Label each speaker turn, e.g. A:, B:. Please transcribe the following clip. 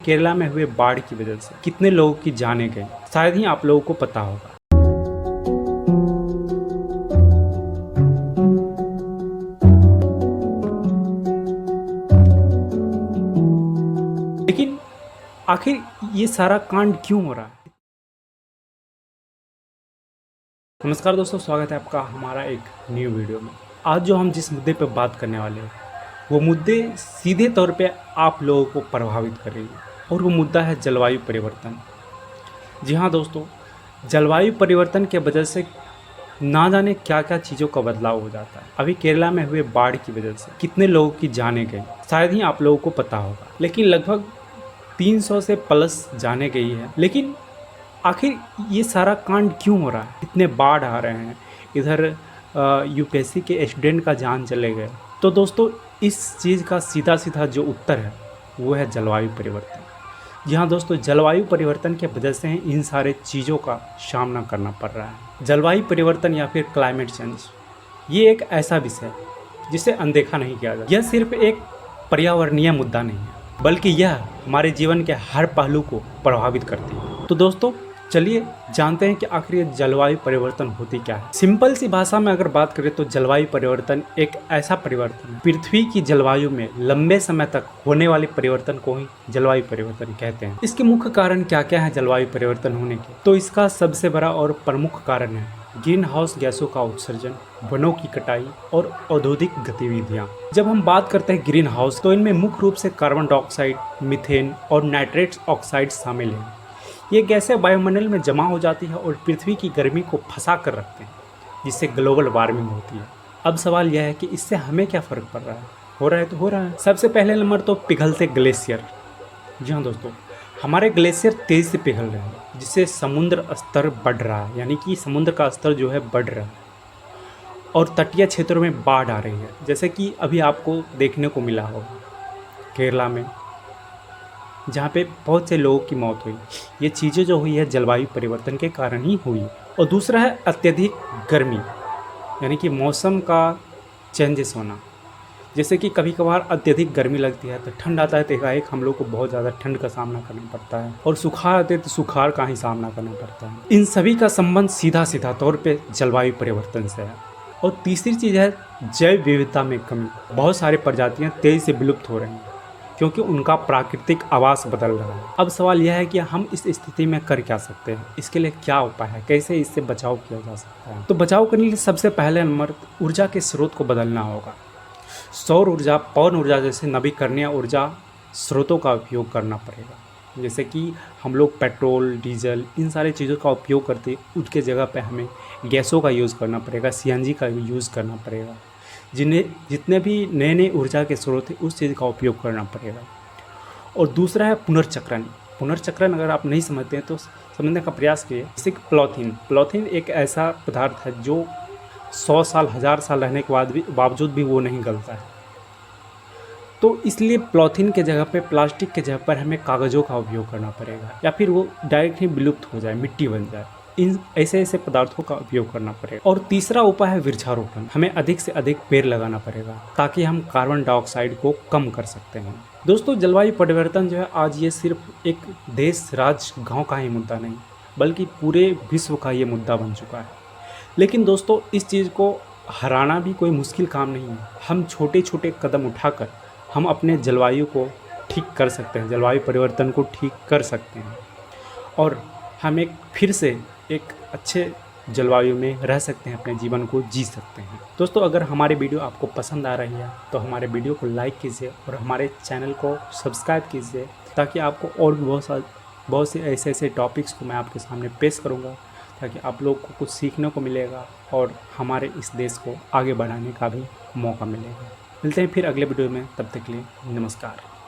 A: केरला में हुए बाढ़ की वजह से कितने लोगों की जानें गई, शायद ही आप लोगों को पता होगा। लेकिन आखिर ये सारा कांड क्यों हो रहा है? नमस्कार दोस्तों, स्वागत है आपका हमारा एक न्यू वीडियो में। आज जो हम जिस मुद्दे पर बात करने वाले हैं वो मुद्दे सीधे तौर पे आप लोगों को प्रभावित कर रही है और वो मुद्दा है जलवायु परिवर्तन। जी हाँ दोस्तों, जलवायु परिवर्तन के वजह से ना जाने क्या क्या चीज़ों का बदलाव हो जाता है। अभी केरला में हुए बाढ़ की वजह से कितने लोगों की जानें गई, शायद ही आप लोगों को पता होगा। लेकिन लगभग 300 से प्लस जाने गई है। लेकिन आखिर ये सारा कांड क्यों हो रहा है? इतने बाढ़ आ रहे हैं, इधर यूपीएससी के स्टूडेंट का जान चले गए। तो दोस्तों, इस चीज़ का सीधा सीधा जो उत्तर है वो है जलवायु परिवर्तन। जी हाँ दोस्तों, जलवायु परिवर्तन के वजह से इन सारे चीज़ों का सामना करना पड़ रहा है। जलवायु परिवर्तन या फिर क्लाइमेट चेंज, ये एक ऐसा विषय है जिसे अनदेखा नहीं किया जाता। यह सिर्फ एक पर्यावरणीय मुद्दा नहीं है, बल्कि यह हमारे जीवन के हर पहलू को प्रभावित करती है। तो दोस्तों, चलिए जानते हैं कि आखिर ये जलवायु परिवर्तन होती क्या है। सिंपल सी भाषा में अगर बात करें तो जलवायु परिवर्तन एक ऐसा परिवर्तन है, पृथ्वी की जलवायु में लंबे समय तक होने वाले परिवर्तन को ही जलवायु परिवर्तन कहते हैं। इसके मुख्य कारण क्या क्या है जलवायु परिवर्तन होने के? तो इसका सबसे बड़ा और प्रमुख कारण है ग्रीन हाउस गैसों का उत्सर्जन, वनों की कटाई और औद्योगिक गतिविधियां। जब हम बात करते हैं ग्रीन हाउस, तो इनमें मुख्य रूप से कार्बन डाइऑक्साइड, मीथेन और नाइट्रेट्स ऑक्साइड शामिल हैं। ये गैसें वायुमंडल में जमा हो जाती है और पृथ्वी की गर्मी को फंसा कर रखते हैं, जिससे ग्लोबल वार्मिंग होती है। अब सवाल यह है कि इससे हमें क्या फ़र्क पड़ रहा है? हो रहा है तो हो रहा है। सबसे पहले नंबर तो पिघलते ग्लेशियर। जी हाँ दोस्तों, हमारे ग्लेशियर तेज़ से पिघल रहे हैं, जिससे समुद्र स्तर बढ़ रहा है, यानी कि समुद्र का स्तर जो है बढ़ रहा है और तटीय क्षेत्रों में बाढ़ आ रही है। जैसे कि अभी आपको देखने को मिला होगा केरला में, जहाँ पे बहुत से लोगों की मौत हुई। ये चीज़ें जो हुई है जलवायु परिवर्तन के कारण ही हुई। और दूसरा है अत्यधिक गर्मी, यानी कि मौसम का चेंजेस होना। जैसे कि कभी कभार अत्यधिक गर्मी लगती है तो ठंड आता है, तो एकाएक हम लोग को बहुत ज़्यादा ठंड का सामना करना पड़ता है, और सुखाड़ आते तो सुखाड़ का ही सामना करना पड़ता है। इन सभी का संबंध सीधा सीधा तौर पर जलवायु परिवर्तन से है। और तीसरी चीज़ है जैव विविधता में कमी। बहुत सारी प्रजातियाँ तेज़ी से विलुप्त हो रही हैं क्योंकि उनका प्राकृतिक आवास बदल रहा है। अब सवाल यह है कि हम इस स्थिति में कर क्या सकते हैं, इसके लिए क्या उपाय है, कैसे इससे बचाव किया जा सकता है? तो बचाव करने के लिए सबसे पहले नंबर ऊर्जा के स्रोत को बदलना होगा। सौर ऊर्जा, पवन ऊर्जा जैसे नवीकरणीय ऊर्जा स्रोतों का उपयोग करना पड़ेगा। जैसे कि हम लोग पेट्रोल, डीजल, इन सारी चीज़ों का उपयोग करते, उसके जगह पे हमें गैसों का यूज़ करना पड़ेगा, सीएनजी का यूज़ करना पड़ेगा। जितने भी नए नए ऊर्जा के स्रोत हैं उस चीज़ का उपयोग करना पड़ेगा। और दूसरा है पुनर्चक्रण। पुनर्चक्रण अगर आप नहीं समझते हैं तो समझने का प्रयास कीजिए। जैसे कि पॉलीथीन एक ऐसा पदार्थ है जो 100 साल, 1000 साल रहने के बावजूद भी वो नहीं गलता है। तो इसलिए पॉलीथीन के जगह पे, प्लास्टिक के जगह पर हमें कागज़ों का उपयोग करना पड़ेगा, या फिर वो डायरेक्ट ही विलुप्त हो जाए, मिट्टी बन जाए। इन ऐसे ऐसे पदार्थों का उपयोग करना पड़ेगा। और तीसरा उपाय है वृक्षारोपण। हमें अधिक से अधिक पेड़ लगाना पड़ेगा ताकि हम कार्बन डाइऑक्साइड को कम कर सकते हैं। दोस्तों, जलवायु परिवर्तन जो है आज ये सिर्फ एक देश, राज्य, गांव का ही मुद्दा नहीं, बल्कि पूरे विश्व का ये मुद्दा बन चुका है। लेकिन दोस्तों, इस चीज़ को हराना भी कोई मुश्किल काम नहीं है। हम छोटे छोटे कदम उठाकर हम अपने जलवायु को ठीक कर सकते हैं, जलवायु परिवर्तन को ठीक कर सकते हैं, और हम फिर से एक अच्छे जलवायु में रह सकते हैं, अपने जीवन को जी सकते हैं। दोस्तों, अगर हमारी वीडियो आपको पसंद आ रही है तो हमारे वीडियो को लाइक कीजिए और हमारे चैनल को सब्सक्राइब कीजिए, ताकि आपको और भी बहुत से ऐसे ऐसे टॉपिक्स को मैं आपके सामने पेश करूँगा, ताकि आप लोग को कुछ सीखने को मिलेगा और हमारे इस देश को आगे बढ़ाने का भी मौका मिलेगा। मिलते हैं फिर अगले वीडियो में, तब तक के लिए नमस्कार।